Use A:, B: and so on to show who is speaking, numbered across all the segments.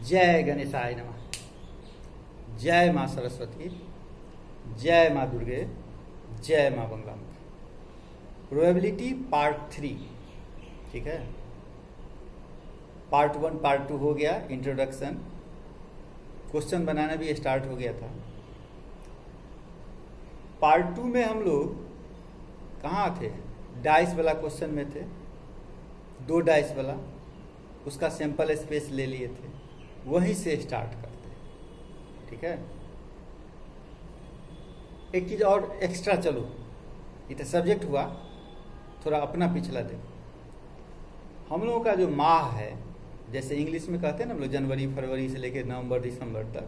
A: जय गणेशाय नमः। जय माँ सरस्वती, जय माँ दुर्गे, जय माँ बंगामुखी। प्रोबेबिलिटी पार्ट 3, ठीक है। पार्ट 1 पार्ट 2 हो गया, इंट्रोडक्शन, क्वेश्चन बनाना भी स्टार्ट हो गया था। पार्ट 2 में हम लोग कहाँ थे? डाइस वाला क्वेश्चन में थे, 2 डाइस वाला, उसका सैंपल स्पेस ले लिए थे, वहीं से स्टार्ट करते हैं, ठीक है। एक चीज़ और एक्स्ट्रा, चलो ये तो सब्जेक्ट हुआ, थोड़ा अपना पिछला देखो। हम लोगों का जो माह है, जैसे इंग्लिश में कहते हैं ना हम लोग, जनवरी फरवरी से लेकर नवंबर दिसंबर तक,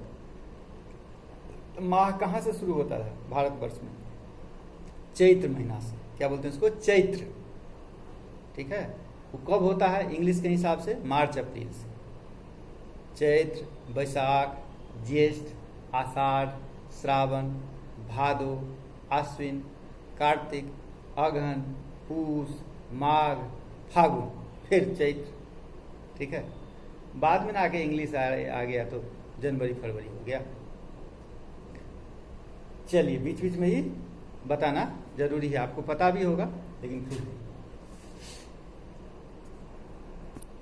A: तो माह कहाँ से शुरू होता है भारतवर्ष में? चैत्र महीना से। क्या बोलते हैं इसको? चैत्र, ठीक है। वो कब होता है इंग्लिश के हिसाब से? मार्च अप्रैल से। चैत्र, बैसाख, ज्येष्ठ, आषाढ़, श्रावण, भादो, आश्विन, कार्तिक, अगहन, पूस, माघ, फागुन, फिर चैत्र, ठीक है। बाद में ना आके इंग्लिश आ गया तो जनवरी फरवरी हो गया। चलिए, बीच बीच में ही बताना जरूरी है, आपको पता भी होगा लेकिन फिर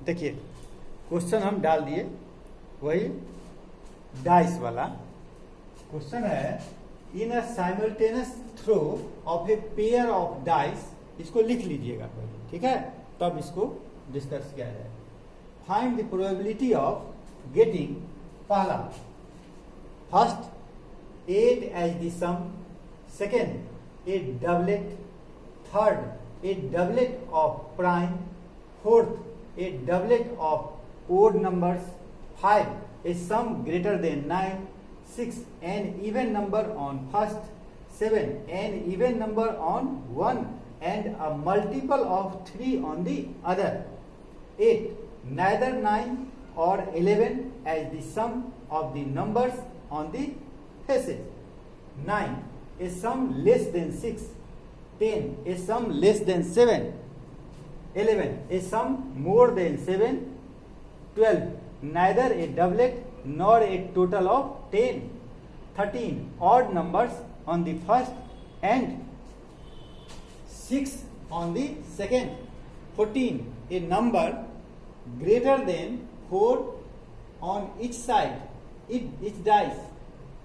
A: देखिए, क्वेश्चन हम डाल दिए, वही डाइस वाला क्वेश्चन है। In a simultaneous throw of a pair of dice, इसको लिख लीजिएगा पहले, ठीक है, तब इसको डिस्कस किया जाए। Find the probability of getting, पहला first 8 as the sum, second a doublet, third a doublet of prime, fourth a doublet of odd numbers, 5 a sum greater than 9, 6 an even number on first, 7 an even number on one and a multiple of 3 on the other, 8 neither 9 or 11 as the sum of the numbers on the faces, 9 a sum less than 6, 10 a sum less than 7, 11 a sum more than 7, 12 neither a doublet nor a total of 10, 13 odd numbers on the first and 6 on the second, 14 a number greater than 4 on each side, each dice,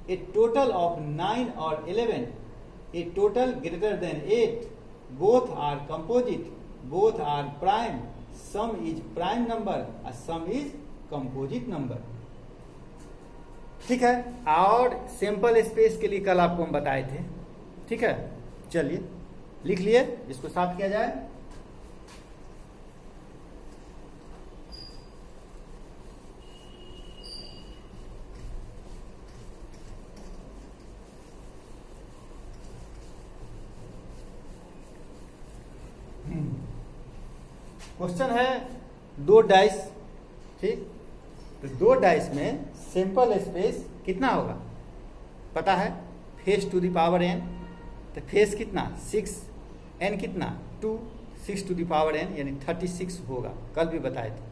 A: a total of 9 or 11, a total greater than 8, both are composite, both are prime, sum is prime number, a sum is composite number, ठीक है। और sample space के लिए कल आपको हम बताए थे, ठीक है। चलिए लिख लिए, इसको साफ किया जाए। क्वेश्चन है 2 डाइस, ठीक। तो 2 डाइस में सैंपल स्पेस कितना होगा पता है? Face to the power n, तो फेस कितना? 6, n कितना? 2, 6 टू द पावर n यानी 36 होगा, कल भी बताए थे।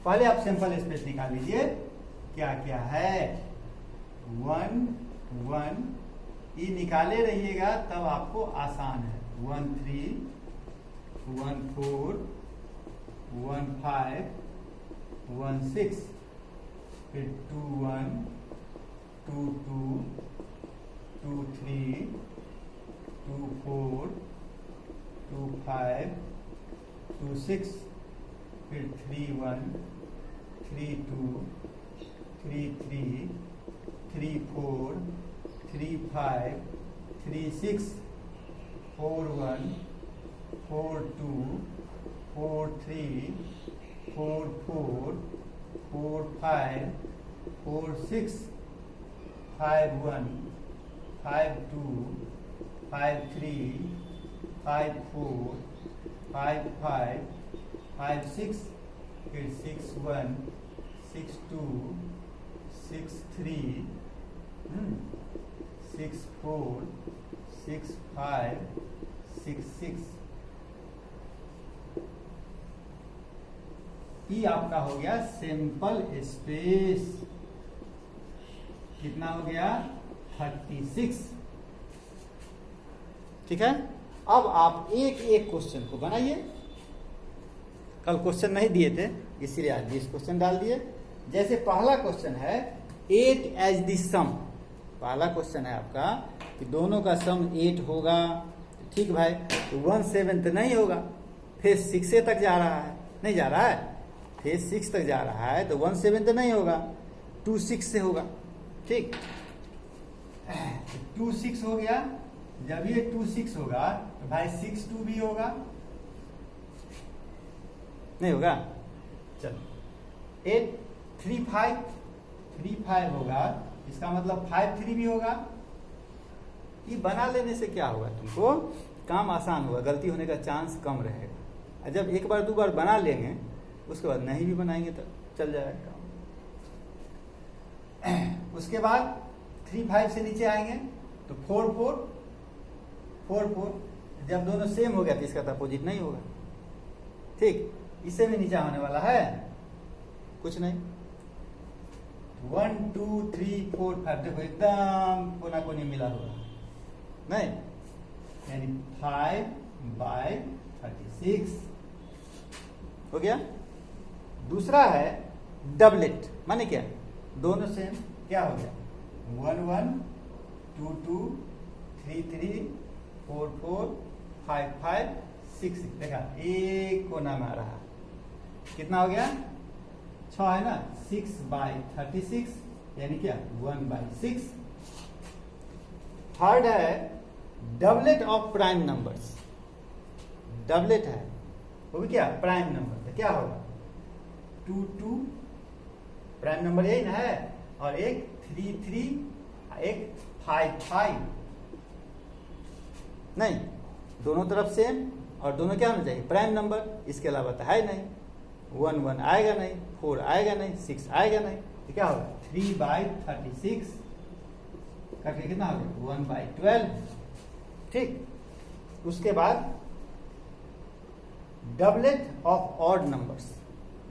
A: पहले आप सैंपल स्पेस निकाल लीजिए। क्या क्या है? 1 1, ये निकाले रहिएगा तब आपको आसान है। 1 3, 1 4, 1 5, 1 6, फिर 2 1, 2 2, 2 3, 2 4, 2 5, 2 6, फिर 3 1, 3 2, 3 3, 3 4, 3 5, 3 6, 4 1, 4 2, 4 3, 4 4, 4 5, 4 6, 5 1, 5 2, 5 3, 5 4, 5 5, 5 6, फिर 6 1, 6 2, 6 3, 6 4, 6 5, 6 6। ई आपका हो गया सैंपल स्पेस। कितना हो गया? 36। ठीक है। अब आप एक एक क्वेश्चन को बनाइए। कल क्वेश्चन नहीं दिए थे इसीलिए आज 20 क्वेश्चन डाल दिए। जैसे पहला क्वेश्चन है 8 एज द सम। पहला क्वेश्चन है आपका कि दोनों का सम 8 होगा। ठीक भाई, तो 1/7 नहीं होगा, फेस 6 तक जा रहा है, नहीं जा रहा है, फेस 6 तक जा रहा है, तो 1/7 नहीं होगा, 2/6 से होगा। ठीक, 2/6 हो गया। जब ये 2/6 होगा तो भाई 6/2 भी होगा, नहीं होगा? चलो 8 3/5 होगा, इसका मतलब 5/3 भी होगा। ये बना लेने से क्या होगा, तुमको काम आसान होगा, गलती होने का चांस कम रहेगा। जब एक बार दो बार बना लेंगे उसके बाद नहीं भी बनाएंगे तो चल जाएगा काम। उसके बाद 3/5 से नीचे आएंगे तो 4/4 जब दोनों सेम हो गया तो इसका तो अपोजिट नहीं होगा। ठीक, इससे भी नीचे होने वाला है कुछ नहीं। 1 2 3 4 5 देखो एकदम कोना कोनी मिला हुआ नहीं, यानी 5/36 हो गया। दूसरा है डबलेट, माने क्या, दोनों सेम, क्या हो गया 1 1 2 2 3 3 4 4 5 5 6 देखा एक कोना में आ रहा, कितना हो गया 6 है ना, 6/36 यानी क्या 1/6। थर्ड है doublet of prime numbers. Doublet है वो भी क्या प्राइम नंबर, तो क्या होगा 2 2 प्राइम नंबर यही ना है, और एक 3 3 एक 5 5 नहीं, दोनों तरफ सेम और दोनों क्या होना चाहिए प्राइम नंबर, इसके अलावा तो है नहीं। 1 1 आएगा नहीं, 4 आएगा नहीं, 6 आएगा नहीं, तो क्या होगा 3/36 करके कितना हो गया 1/12। ठीक, उसके बाद doublet of odd numbers.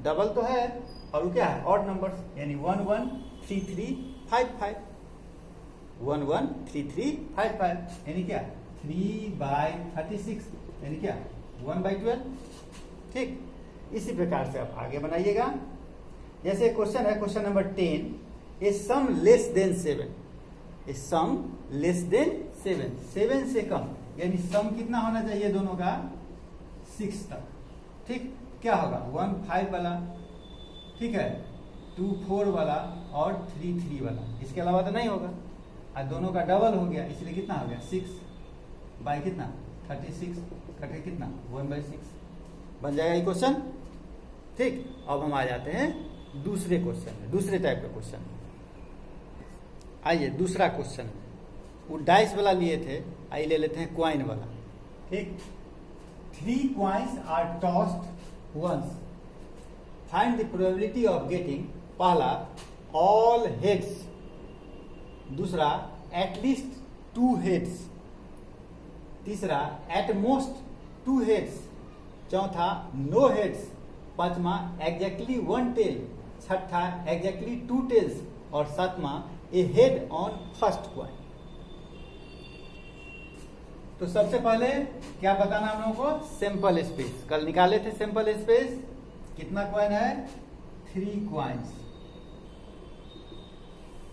A: Double तो है और वो क्या है ऑड नंबर्स, यानी 1 1 3 3 5 5 1 1 3 3 5 5 यानी क्या 3/36 यानी क्या 1/12। ठीक, इसी प्रकार से आप आगे बनाइएगा। जैसे क्वेश्चन है क्वेश्चन नंबर 10, ए सम लेस देन 7। ए सम लेस देन 7 से कम, यानी सम कितना होना चाहिए दोनों का 6 तक। ठीक, क्या होगा 1 5 वाला, ठीक है 2 4 वाला और 3 3 वाला, इसके अलावा तो नहीं होगा। और दोनों का डबल हो गया, इसलिए कितना हो गया 6 बाई कितना 36 करके कितना 1/6 बन जाएगा ये क्वेश्चन। ठीक, अब हम आ जाते हैं दूसरे क्वेश्चन में, दूसरे टाइप का क्वेश्चन। आइए दूसरा क्वेश्चन, वो डाइस वाला लिए थे, आइए ले लेते हैं क्वाइन वाला। ठीक, 3 coins are tossed once, find the probability of getting, पहला all heads, दूसरा at least 2 heads, तीसरा at most 2 heads, चौथा no heads, पांचवा exactly 1 tail, छठा exactly 2 tails और सातवां a head on first coin। तो सबसे पहले क्या बताना हम लोगों को सैंपल स्पेस, कल निकाले थे सैंपल स्पेस, कितना कॉइन है 3 कॉइन्स,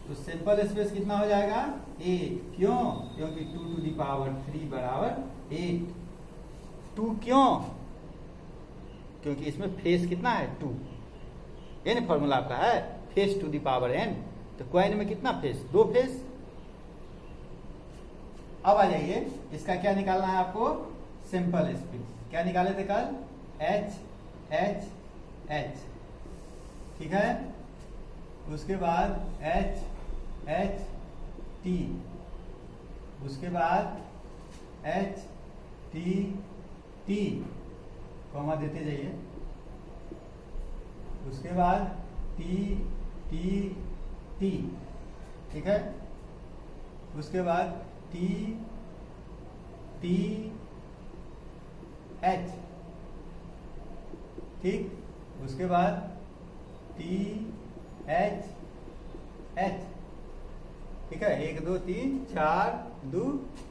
A: तो सैंपल स्पेस कितना हो जाएगा 8। क्यों, क्योंकि 2 to the power 3 बराबर 8। 2 क्यों, क्योंकि इसमें फेस कितना है 2, ये ना फॉर्मूला आपका है face to the power n, तो कॉइन में कितना फेस 2 फेस। अब आ जाइए इसका क्या निकालना है आपको सिंपल स्पेस, क्या निकाले थे कल H H H, ठीक है, उसके बाद H H T, उसके बाद H T T कॉमा देते जाइए, उसके बाद T T T, ठीक है, उसके बाद T T H, ठीक, उसके बाद टी एच एच, ठीक है, 1 2 3 4 2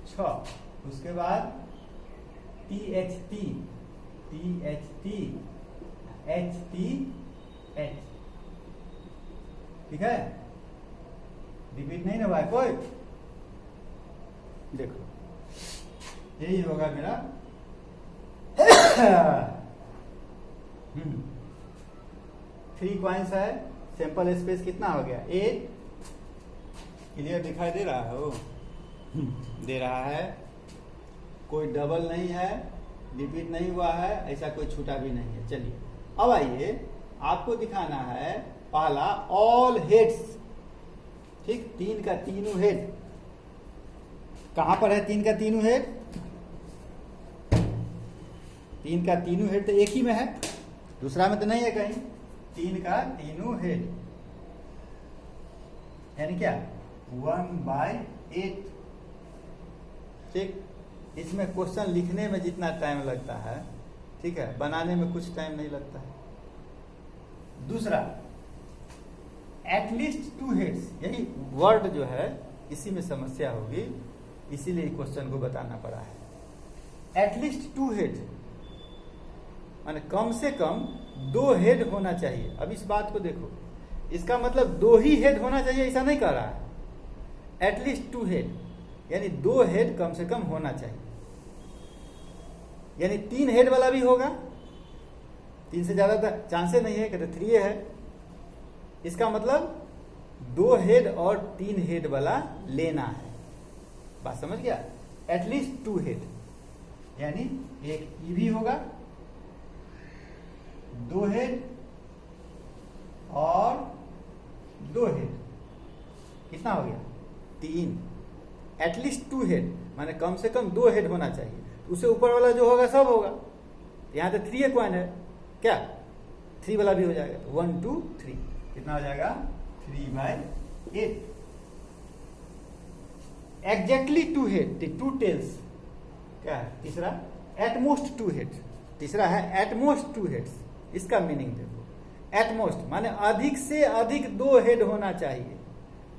A: 6, उसके बाद T H T H T H, ठीक है। रिपीट नहीं ना हुआ है कोई? देखो यही होगा मेरा 3 कॉइन्स है, सैंपल स्पेस कितना हो गया 8। क्लियर दिखाई दे रहा हो? दे रहा है, कोई डबल नहीं है, रिपीट नहीं हुआ है, ऐसा कोई छूटा भी नहीं है। चलिए अब आइए, आपको दिखाना है पहला ऑल हेड्स, ठीक, 3 का तीनों हेड। कहां पर है 3 का तीनों हेड? 3 का तीनों हेड तो एक ही में है, दूसरा में तो नहीं है कहीं। 3 का तीनों हेड यानी क्या 1/8, ठीक। इसमें क्वेश्चन लिखने में जितना टाइम लगता है, ठीक है, बनाने में कुछ टाइम नहीं लगता है। दूसरा एटलीस्ट 2 हेड्स, यही वर्ड जो है इसी में समस्या होगी, इसीलिए क्वेश्चन को बताना पड़ा है। एटलीस्ट 2 हेड माने कम से कम 2 हेड होना चाहिए। अब इस बात को देखो, इसका मतलब 2 ही हेड होना चाहिए ऐसा नहीं कह रहा है। एटलीस्ट 2 हेड यानी 2 हेड कम से कम होना चाहिए, यानी 3 हेड वाला भी होगा, 3 से ज्यादा चांसेस नहीं है, कहते 3 है। इसका मतलब 2 हेड और 3 हेड वाला लेना है। बात समझ गया? एटलीस्ट 2 हेड यानी एक ई भी होगा, 2 हेड और 2 हेड, कितना हो गया 3। एटलीस्ट 2 हेड माने कम से कम 2 हेड होना चाहिए, उससे ऊपर वाला जो होगा सब होगा। यहां तो 3 कॉइन है, क्या 3 वाला भी हो जाएगा, 1 2 3, कितना हो जाएगा 3/8। एग्जैक्टली 2 हेड, 2 टेल्स, क्या है तीसरा? एटमोस्ट 2 हेड, तीसरा है एटमोस्ट 2 हेड्स। इसका मीनिंग देखो, एटमोस्ट माने अधिक से अधिक 2 हेड होना चाहिए,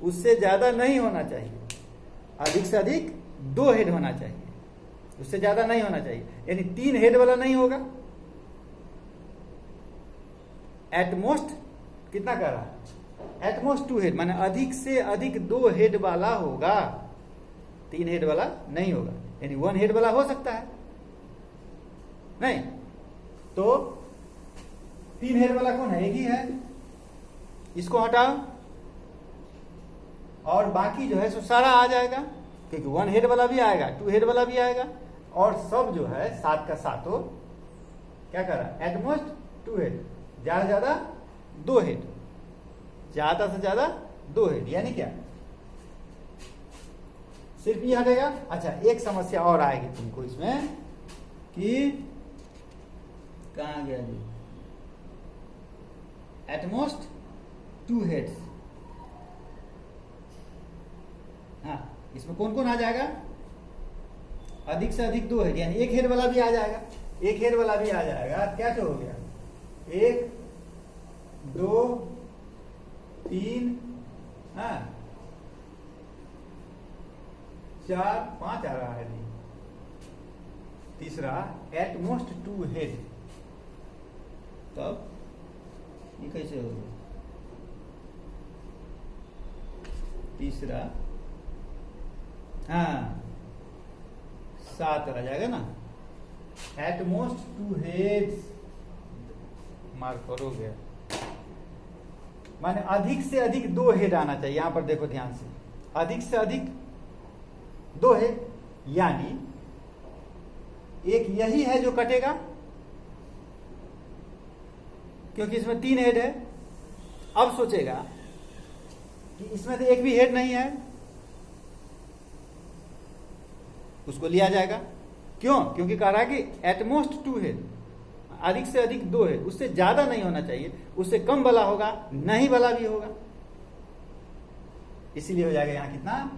A: उससे ज्यादा नहीं होना चाहिए। अधिक से अधिक 2 हेड होना चाहिए, उससे ज्यादा नहीं होना चाहिए, यानी 3 हेड वाला नहीं होगा। एटमोस्ट कितना कर रहा है? एटमोस्ट 2 हेड माने अधिक से अधिक 2 हेड वाला होगा, 3 हेड वाला नहीं होगा। यानी 1 हेड वाला हो सकता है नहीं, तो 3 हेड वाला कौन है? एक ही है, इसको हटाओ और बाकी जो है सो सारा आ जाएगा, क्योंकि 1 हेड वाला भी आएगा, 2 हेड वाला भी आएगा, और सब जो है 7 का 7 क्या कर रहा है? एटमोस्ट 2 हेड, ज्यादा से ज्यादा 2 हेड, ज्यादा से ज्यादा 2 हेड, यानी क्या सिर्फ ये हटेगा। अच्छा, एक समस्या और आएगी तुमको इसमें कि कहां गया जी, एटमोस्ट 2 हेड्स, हाँ, इसमें कौन कौन आ जाएगा? अधिक से अधिक 2 हेड, यानी 1 हेड वाला भी आ जाएगा, 1 हेड वाला भी आ जाएगा। क्या तो हो गया 1 2 3 4 5 आ रहा है जी। तीसरा एटमोस्ट 2 हेड, तब ये कैसे होगा? तीसरा 7 आ जाएगा ना, एटमोस्ट 2 हेड्स, मार्क करोगे, माने अधिक से अधिक 2 हेड आना चाहिए। यहां पर देखो ध्यान से, अधिक से अधिक 2 हेड, यानी एक यही है जो कटेगा, क्योंकि इसमें 3 हेड है। अब सोचेगा कि इसमें तो एक भी हेड नहीं है, उसको लिया जाएगा। क्यों? क्योंकि कह रहा है कि एटमोस्ट 2 हेड, अधिक से अधिक 2 हेड, उससे ज्यादा नहीं होना चाहिए, उससे कम वाला होगा, नहीं वाला भी होगा, इसीलिए हो जाएगा यहां कितना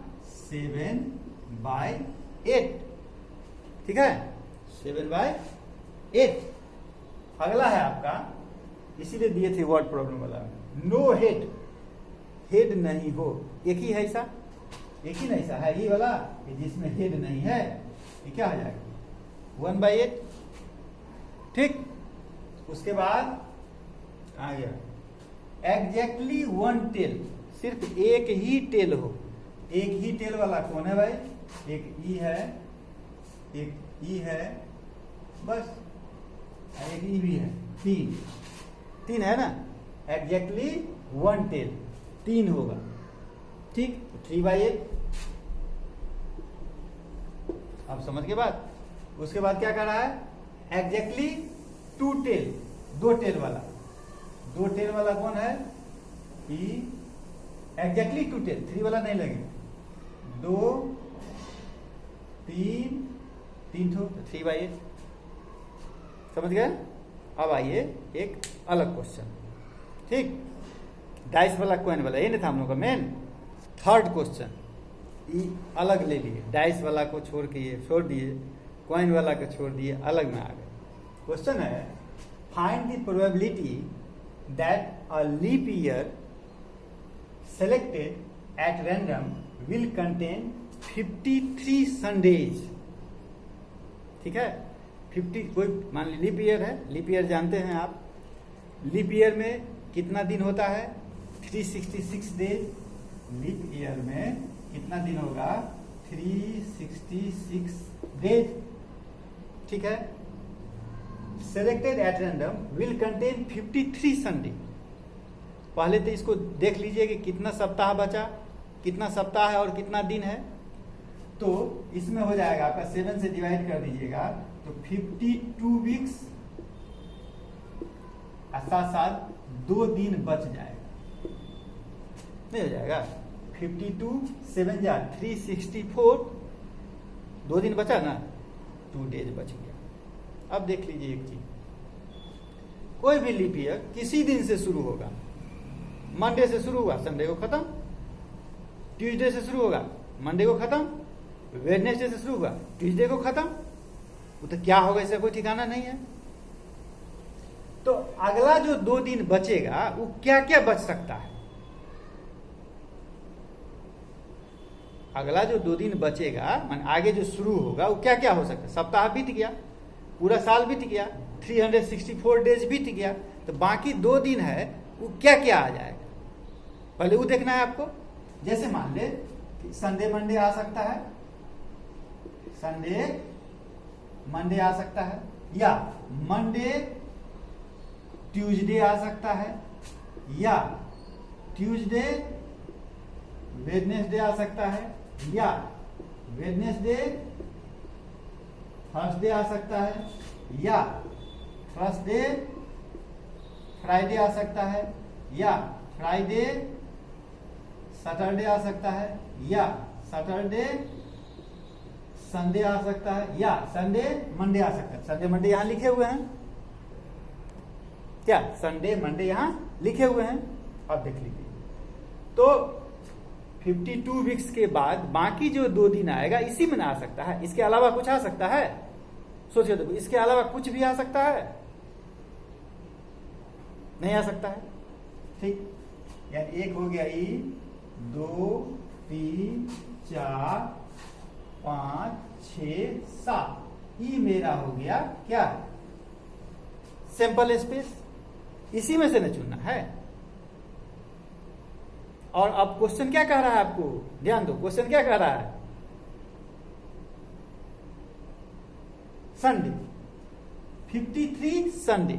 A: 7/8, ठीक है, 7/8। अगला है आपका इसीलिए दिए थे वर्ड प्रॉब्लम वाला। नो हेड, हेड नहीं हो, एक ही है ऐसा, एक ही नहीं सा है ये वाला, जिसमें हेड नहीं है, ये क्या हो जाएगा 1/8। ठीक, उसके बाद आ गया एग्जैक्टली 1 टेल, सिर्फ एक ही टेल हो। एक ही टेल वाला कौन है भाई? एक ई है, एक ई है, बस एक ई भी है, तीन है ना। एग्जैक्टली 1 टेल, 3 होगा। ठीक, 3/8। अब समझ के बाद उसके बाद क्या कर रहा है? एग्जैक्टली 2 टेल, 2 टेल वाला। 2 टेल वाला कौन है? ई एग्जैक्टली 2 टेल, 3 वाला नहीं लगेगा। 2 3 तो 3/8। समझ गए? अब आइए एक अलग क्वेश्चन। ठीक, डाइस वाला कॉइन वाला, ये नहीं था हम लोग का मेन। थर्ड क्वेश्चन ये अलग ले लिए, डाइस वाला को छोड़ के ये छोड़ दिए, कॉइन वाला को छोड़ दिए, अलग में आ गए। क्वेश्चन है find the probability that a leap year selected at random will contain 53 Sundays. ठीक है, 50, कोई मान ली लीप ईयर है, लीप ईयर जानते हैं आप, लीप ईयर में कितना दिन होता है? 366 डेज। लीप ईयर में कितना दिन होगा? 366 डेज। ठीक है, selected at random will contain 53 Sunday. पहले तो इसको देख लीजिए कि कितना सप्ताह बचा, कितना सप्ताह है और कितना दिन है। तो इसमें हो जाएगा आपका 7 से डिवाइड कर दीजिएगा तो 52 वीक्स, साथ साथ 2 दिन बच जाएगा, नहीं हो जाएगा? 52 7 जा 364, 2 दिन बचा ना, 2 डेज बच गया। अब देख लीजिए एक चीज, कोई भी लीप ईयर किसी दिन से शुरू होगा। मंडे से शुरू हुआ, संडे को खत्म। ट्यूसडे से शुरू होगा, मंडे को खत्म। वेडनेसडे से शुरू हुआ, ट्यूसडे को खत्म। वो तो क्या होगा इसका कोई ठिकाना नहीं है। तो अगला जो 2 दिन बचेगा वो क्या क्या बच सकता है? अगला जो 2 दिन बचेगा मान आगे जो शुरू होगा वो क्या क्या हो सकता है? सप्ताह बीत गया, पूरा साल बीत गया, 364 डेज बीत गया, तो बाकी 2 दिन है वो क्या क्या आ जाएगा? पहले वो देखना है आपको। जैसे मान ले संडे मंडे आ सकता है, संडे मंडे आ सकता है, या मंडे ट्यूसडे आ सकता है, या ट्यूसडे वेडनेसडे आ सकता है, या वेडनेसडे थर्सडे आ सकता है, या थर्सडे फ्राइडे आ सकता है, या फ्राइडे सैटरडे आ सकता है, या सैटरडे संडे आ सकता है, या संडे मंडे आ सकता है। संडे मंडे यहां लिखे हुए हैं क्या? संडे मंडे यहां लिखे हुए हैं, अब देख लीजिए। तो 52 वीक्स के बाद बाकी जो 2 दिन आएगा इसी में ना आ सकता है, इसके अलावा कुछ आ सकता है? सोचिए, देखो इसके अलावा कुछ भी आ सकता है? नहीं आ सकता है। ठीक, यानी एक हो गया ई, 2 3 4 5 6 7, ई मेरा हो गया क्या? Sample space. इसी में से न चुनना है। और अब क्वेश्चन क्या कह रहा है आपको? ध्यान दो, क्वेश्चन क्या कह रहा है? संडे 53 संडे,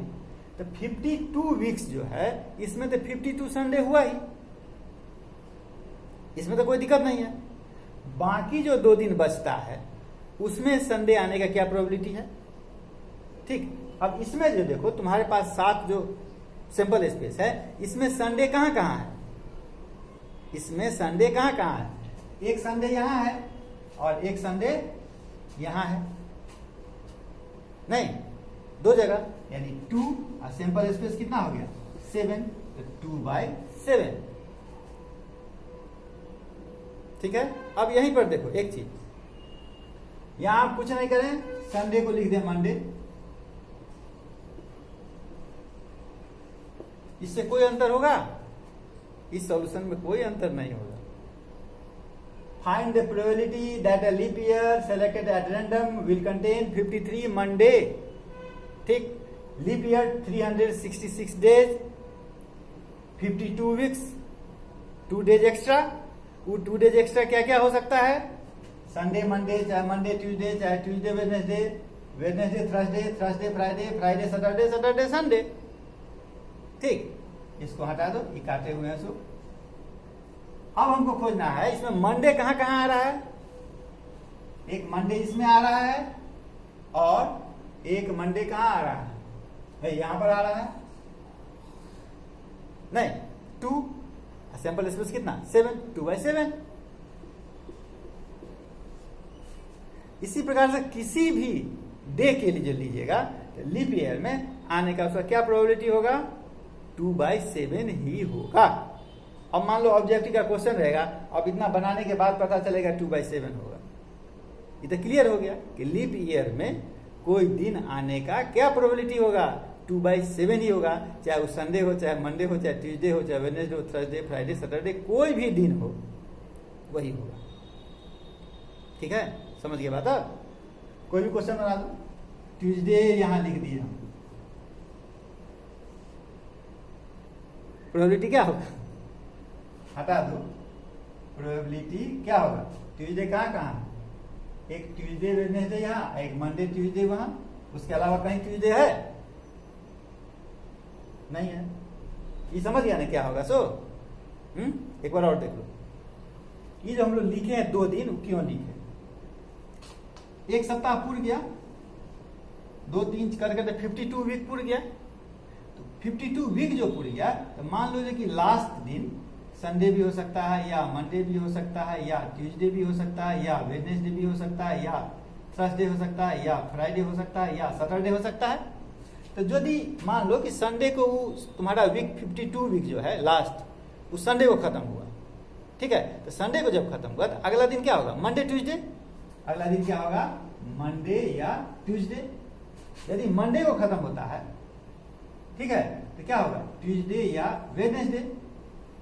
A: तो 52 वीक्स जो है इसमें तो 52 संडे हुआ ही, इसमें तो कोई दिक्कत नहीं है। बाकी जो 2 दिन बचता है उसमें संडे आने का क्या प्रोबेबिलिटी है? ठीक, अब इसमें जो देखो तुम्हारे पास 7 जो सैंपल स्पेस है, इसमें संडे कहां कहां है? इसमें संडे कहां कहां है? एक संडे यहां है और एक संडे यहां है, नहीं 2 जगह, यानी 2 और सैंपल स्पेस कितना हो गया? 7, तो 2/7। ठीक है, अब यहीं पर देखो एक चीज, यहां आप कुछ नहीं करें, संडे को लिख दें मंडे, इससे कोई अंतर होगा? इस सॉल्यूशन में कोई अंतर नहीं होगा। Find the probability that a leap year selected at random will contain 53 Monday. ठीक, leap year 366 days, 52 weeks, 2 days extra. वो 2 डेज एक्स्ट्रा क्या क्या हो सकता है? संडे मंडे, चाहे मंडे ट्यूसडे, चाहे Tuesday Wednesday, Wednesday Thursday, Thursday Friday, Friday Saturday, Saturday Sunday. ठीक, इसको हटा दो, ये काटे हुए हैं सो। अब हमको खोजना है इसमें मंडे कहां कहां आ रहा है। एक मंडे इसमें आ रहा है और एक मंडे कहां आ रहा है? यहां पर आ रहा है। नहीं, 2 सैंपल स्पेस कितना? 7, 2/7। इसी प्रकार से किसी भी डे के लिए जो लीजिएगा तो लीप ईयर में आने का उसका क्या प्रोबेबिलिटी होगा? 2/7 ही होगा। अब मान लो ऑब्जेक्टिव का क्वेश्चन रहेगा, अब इतना बनाने के बाद पता चलेगा 2/7 होगा। ये तो क्लियर हो गया कि लीप ईयर में कोई दिन आने का क्या प्रोबेबिलिटी होगा? 2/7 ही होगा। चाहे वो संडे हो, चाहे मंडे हो, चाहे ट्यूसडे हो, चाहे वेडनेसडे हो, थर्सडे, फ्राइडे, सैटरडे, कोई भी दिन हो वही होगा। ठीक है, समझ गए बात? अब कोई भी क्वेश्चन बना दो, ट्यूसडे यहां लिख दिया, प्रोबेबिलिटी क्या होगा? हटा दो, प्रोबेबिलिटी क्या होगा? ट्यूसडे कहाँ कहाँ? एक ट्यूसडे वेडनेसडे यहाँ, एक मंडे ट्यूसडे वहां, उसके अलावा कहीं ट्यूसडे है? नहीं है। ये समझ गया ना क्या होगा? सो एक बार और देख लो, ये जो हम लोग लिखे हैं 2 दिन, क्यों लिखे? एक सप्ताह पूर गया, 2 3 करके 52 वीक पूर गया। तो 52 वीक जो पूर गया, तो मान लो कि लास्ट दिन संडे भी हो सकता है, या मंडे भी हो सकता है, या ट्यूसडे भी हो सकता है, या वेडनेसडे भी हो सकता है, या थर्सडे हो सकता है, या फ्राइडे हो सकता है, या सैटरडे हो सकता है। तो यदि मान लो कि संडे को तुम्हारा वीक 52 वीक जो है लास्ट, उस संडे को खत्म हुआ। ठीक है, तो संडे को जब खत्म हुआ तो अगला दिन क्या होगा? Monday Tuesday. अगला दिन क्या होगा? मंडे या ट्यूसडे। यदि मंडे को खत्म होता है, ठीक है, तो क्या होगा? ट्यूसडे या वेडनेसडे।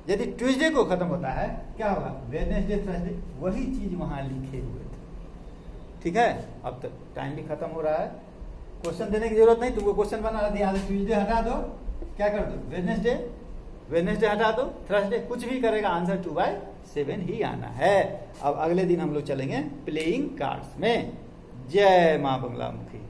A: यदि ट्यूसडे को खत्म होता है, क्या होगा? Wednesday, Thursday. वही चीज वहां लिखे हुए थे। ठीक है, अब तक टाइम भी खत्म हो रहा है, क्वेश्चन देने की जरूरत नहीं। तुमको क्वेश्चन बना दिया, ट्यूसडे हटा दो, क्या कर दो? वेडनेसडे, वेडनेसडे हटा दो, थर्सडे, कुछ भी करेगा आंसर 2/7 ही आना है। अब अगले दिन हम लोग चलेंगे प्लेइंग कार्ड्स में। जय मां बंगला मुखी।